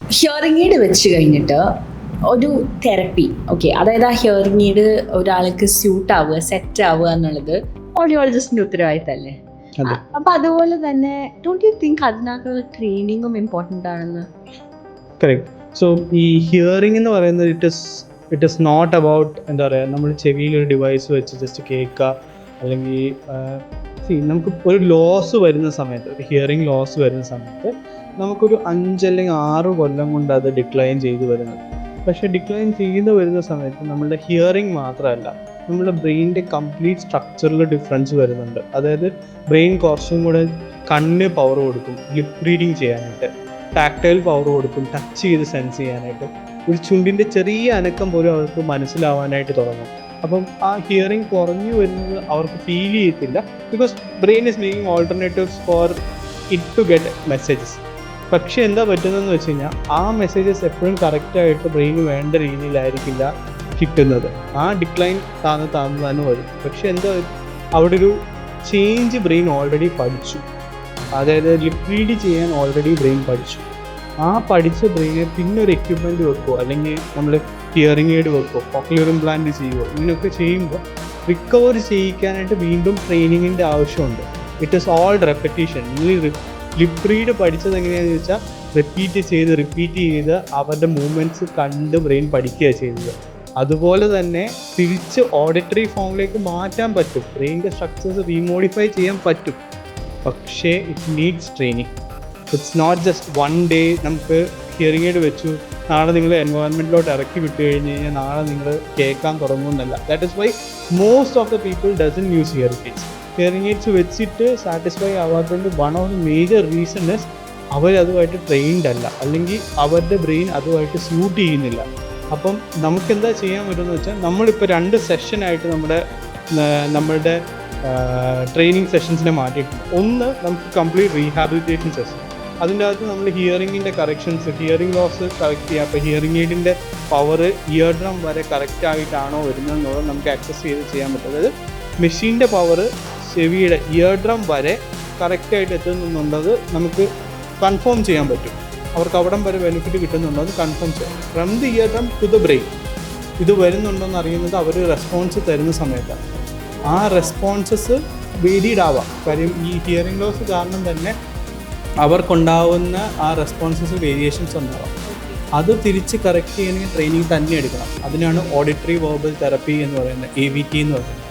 Hearing aid വെച്ച് കഴിഞ്ഞിട്ട് ഒരു തെറപ്പി, ഓക്കെ, അതായത് ആ ഹിയറിംഗ് എയ്ഡ് ഒരാൾക്ക് സ്യൂട്ട് ആവുക, സെറ്റ് ആവുക എന്നുള്ളത് ഓഡിയോളജിസ്റ്റിന്റെ ഉത്തരവാദിത്തമല്ലേ? അതെ. അപ്പൊ അതുപോലെ തന്നെ ഡോണ്ട് യു തിങ്ക് അതിനകത്തുള്ള ട്രെയിനിങ്ങും ഇമ്പോർട്ടൻ്റ് ആണെന്ന്? കറക്റ്റ്. സോ ഈ ഹിയറിംഗ് എന്ന് പറയുന്നത് ഇറ്റ് ഇസ് നോട്ട് അബൌട്ട് എന്താ പറയുക, നമ്മൾ ചെവിയിൽ ഒരു ഡിവൈസ് വെച്ച് ജസ്റ്റ് കേൾക്കുക, അല്ലെങ്കിൽ നമുക്ക് ഒരു ലോസ് വരുന്ന സമയത്ത്, ഒരു ഹിയറിംഗ് ലോസ് വരുന്ന സമയത്ത് നമുക്കൊരു 5 അല്ലെങ്കിൽ 6 കൊല്ലം കൊണ്ട് അത് ഡിക്ലൈൻ ചെയ്ത് വരുന്നത്. പക്ഷേ ഡിക്ലൈൻ ചെയ്ത് വരുന്ന സമയത്ത് നമ്മളുടെ ഹിയറിംഗ് മാത്രമല്ല, നമ്മുടെ ബ്രെയിനിൻ്റെ കംപ്ലീറ്റ് സ്ട്രക്ചറിൽ ഡിഫറൻസ് വരുന്നുണ്ട്. അതായത് ബ്രെയിൻ കുറച്ചും കൂടെ കണ്ണ് പവർ കൊടുക്കും ലിപ് റീഡിങ് ചെയ്യാനായിട്ട്, ടാക്ടൈൽ പവർ കൊടുക്കും ടച്ച് ചെയ്ത് സെൻസ് ചെയ്യാനായിട്ട്, ഒരു ചുണ്ടിൻ്റെ ചെറിയ അനക്കം പോലും അവർക്ക് മനസ്സിലാവാനായിട്ട് തുടങ്ങും. അപ്പം ആ ഹിയറിംഗ് കുറഞ്ഞു വരുന്നത് അവർക്ക് ഫീൽ ചെയ്യത്തില്ല, because brain is making alternatives for it to get messages. പക്ഷേ എന്താ പറ്റുന്നതെന്ന് വെച്ച് കഴിഞ്ഞാൽ ആ മെസ്സേജസ് എപ്പോഴും കറക്റ്റായിട്ട് ബ്രെയിന് വേണ്ട രീതിയിലായിരിക്കില്ല കിട്ടുന്നത്. ആ ഡിക്ലൈൻ താന്ന് തന്നെ വരും. പക്ഷെ എന്താ, അവിടെ ഒരു ചേഞ്ച് ബ്രെയിൻ ഓൾറെഡി പഠിച്ചു. അതായത് ലിപ് റീഡ് ചെയ്യാൻ ഓൾറെഡി ബ്രെയിൻ പഠിച്ചു. ആ പഠിച്ച ബ്രെയിനെ പിന്നെ ഒരു എക്യുപ്മെൻറ്റ് വെക്കുമോ, അല്ലെങ്കിൽ നമ്മൾ ഹിയറിംഗ് എയ്ഡ് വെക്കുമോ, കോക്ലിയർ ഇംപ്ലാന്റ് ചെയ്യുമോ, ഇങ്ങനെയൊക്കെ ചെയ്യുമ്പോൾ റിക്കവർ ചെയ്യിക്കാനായിട്ട് വീണ്ടും ട്രെയിനിങ്ങിൻ്റെ ആവശ്യമുണ്ട്. It is all repetition. നിങ്ങൾ ലിപ് റീഡ് പഠിച്ചത് എങ്ങനെയാണെന്ന് ചോദിച്ചാൽ റിപ്പീറ്റ് ചെയ്ത് അവരുടെ മൂവ്മെൻറ്റ്സ് കണ്ട് ബ്രെയിൻ പഠിക്കുകയാണ് ചെയ്തത്. അതുപോലെ തന്നെ തിരിച്ച് ഓഡിറ്ററി ഫോമിലേക്ക് മാറ്റാൻ പറ്റും, ബ്രെയിനിൻ്റെ സ്ട്രക്ചേഴ്സ് റീമോഡിഫൈ ചെയ്യാൻ പറ്റും. പക്ഷേ it needs training. It's not just one day നമുക്ക് ഹിയറിംഗ് എയ്ഡ് വെച്ചു, നാളെ നിങ്ങൾ എൻവയോൺമെൻറ്റിലോട്ട് ഇറക്കി വിട്ട് കഴിഞ്ഞ് കഴിഞ്ഞാൽ നാളെ നിങ്ങൾ കേൾക്കാൻ തുടങ്ങുമെന്നല്ല. That is why most of the people doesn't use hearing aids. Hearing aids വെച്ചിട്ട് സാറ്റിസ്ഫൈ ആവാത്തതിൻ്റെ one of the major reason is അവരതുമായിട്ട് ട്രെയിൻഡ് അല്ല, അല്ലെങ്കിൽ അവരുടെ ബ്രെയിൻ അതുമായിട്ട് സ്യൂട്ട് ചെയ്യുന്നില്ല. അപ്പം നമുക്കെന്താ ചെയ്യാൻ പറ്റുമെന്ന് വെച്ചാൽ, നമ്മളിപ്പോൾ 2 സെഷനായിട്ട് നമ്മളുടെ ട്രെയിനിങ് സെഷൻസിനെ മാറ്റിയിട്ടുണ്ട്. ഒന്ന് നമുക്ക് കംപ്ലീറ്റ് റീഹാബിലിറ്റേഷൻ സെഷൻ. അതിൻ്റെ അകത്ത് നമ്മൾ ഹിയറിങ്ങിൻ്റെ കറക്ഷൻസ്, ഹിയറിംഗ് ലോസ് കറക്റ്റ് ചെയ്യുക. അപ്പോൾ ഹിയറിംഗ് എയ്ഡിൻ്റെ പവർ ഇയർ ഡ്രം വരെ കറക്റ്റായിട്ടാണോ വരുന്നതെന്നുള്ളത് നമുക്ക് ആക്സസ് ചെയ്ത് ചെയ്യാൻ പറ്റും. അതായത് മെഷീൻ്റെ പവർ ചെവിയുടെ ഇയർ ഡ്രം വരെ കറക്റ്റായിട്ട് എത്തുന്നുള്ളത് നമുക്ക് കൺഫേം ചെയ്യാൻ പറ്റും. അവർക്ക് അവിടം വരെ ബെനിഫിറ്റ് കിട്ടുന്നുണ്ടോ അത് കൺഫേം ചെയ്യാം. From the ear drum to the brain ഇത് വരുന്നുണ്ടോയെന്ന് അറിയുന്നത് അവർ റെസ്പോൺസ് തരുന്ന സമയത്താണ്. ആ റെസ്പോൺസസ് വേരിഡ് ആവാം. കാര്യം ഈ ഹിയറിംഗ് ലോസ് കാരണം തന്നെ അവർക്കുണ്ടാവുന്ന ആ റെസ്പോൺസസ് വേരിയേഷൻസ് ഉണ്ടാവാം. അത് തിരിച്ച് കറക്റ്റ് ചെയ്യണമെങ്കിൽ ട്രെയിനിങ് തന്നെ എടുക്കണം. അതിനാണ് ഓഡിറ്ററി വെർബൽ തെറപ്പി എന്ന് പറയുന്നത്, AVT എന്ന് പറയുന്നത്.